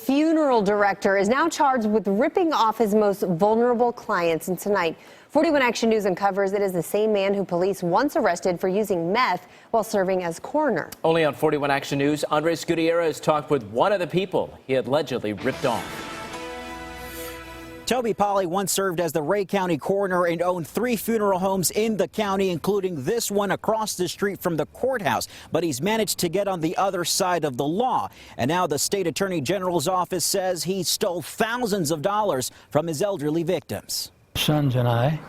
funeral director is now charged with ripping off his most vulnerable clients. And tonight, 41 Action News uncovers it is the same man who police once arrested for using meth while serving as coroner. Only on 41 Action News, Andres Gutierrez talked with one of the people he had allegedly ripped off. Toby Pulley once served as the Ray County coroner and owned 3 funeral homes in the county, including this one across the street from the courthouse. But he's managed to get on the other side of the law. And now the state attorney general's office says he stole thousands of dollars from his elderly victims. Sons and I,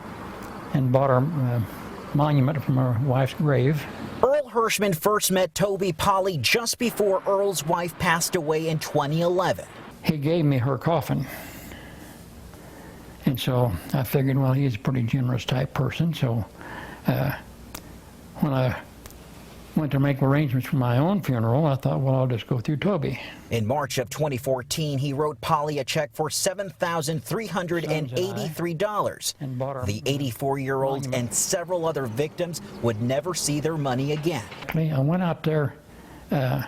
and bought our monument from our wife's grave. Earl Hirschman first met Toby Pulley just before Earl's wife passed away in 2011. He gave me her coffin. And so I figured, well, he's a pretty generous type person. So when I went to make arrangements for my own funeral, I thought, well, I'll just go through Toby. In March of 2014, he wrote Pulley a check for $7,383. The 84-year-old and several other victims would never see their money again. I went out there to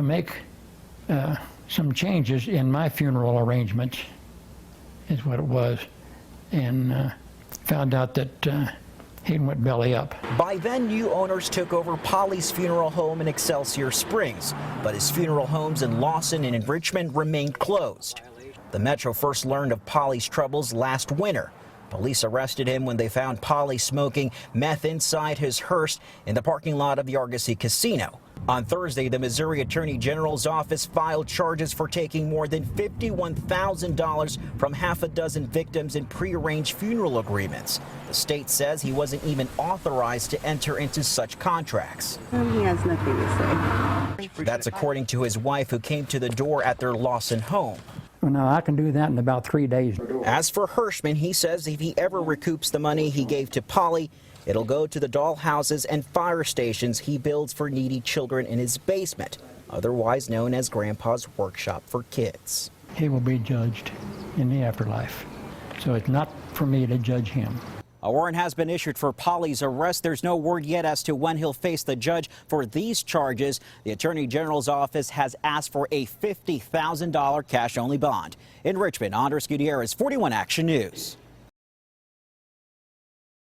make some changes in my funeral arrangements, is what it was, and found out that he went belly up. By then, new owners took over Pulley's funeral home in Excelsior Springs, but his funeral homes in Lawson and in Richmond remained closed. The Metro first learned of Pulley's troubles last winter. Police arrested him when they found Pulley smoking meth inside his hearse in the parking lot of the Argosy Casino. On Thursday, the Missouri Attorney General's office filed charges for taking more than $51,000 from half a dozen victims in prearranged funeral agreements. The state says he wasn't even authorized to enter into such contracts. He has nothing to say. That's according to his wife, who came to the door at their Lawson home. Well, now I can do that in about 3 days. As for Hirschman, he says if he ever recoups the money he gave to Pulley, it'll go to the doll houses and fire stations he builds for needy children in his basement, otherwise known as Grandpa's Workshop for Kids. He will be judged in the afterlife, so it's not for me to judge him. A warrant has been issued for Pulley's arrest. There's no word yet as to when he'll face the judge for these charges. The Attorney General's office has asked for a $50,000 cash-only bond. In Richmond, Andres Gutierrez, 41 Action News.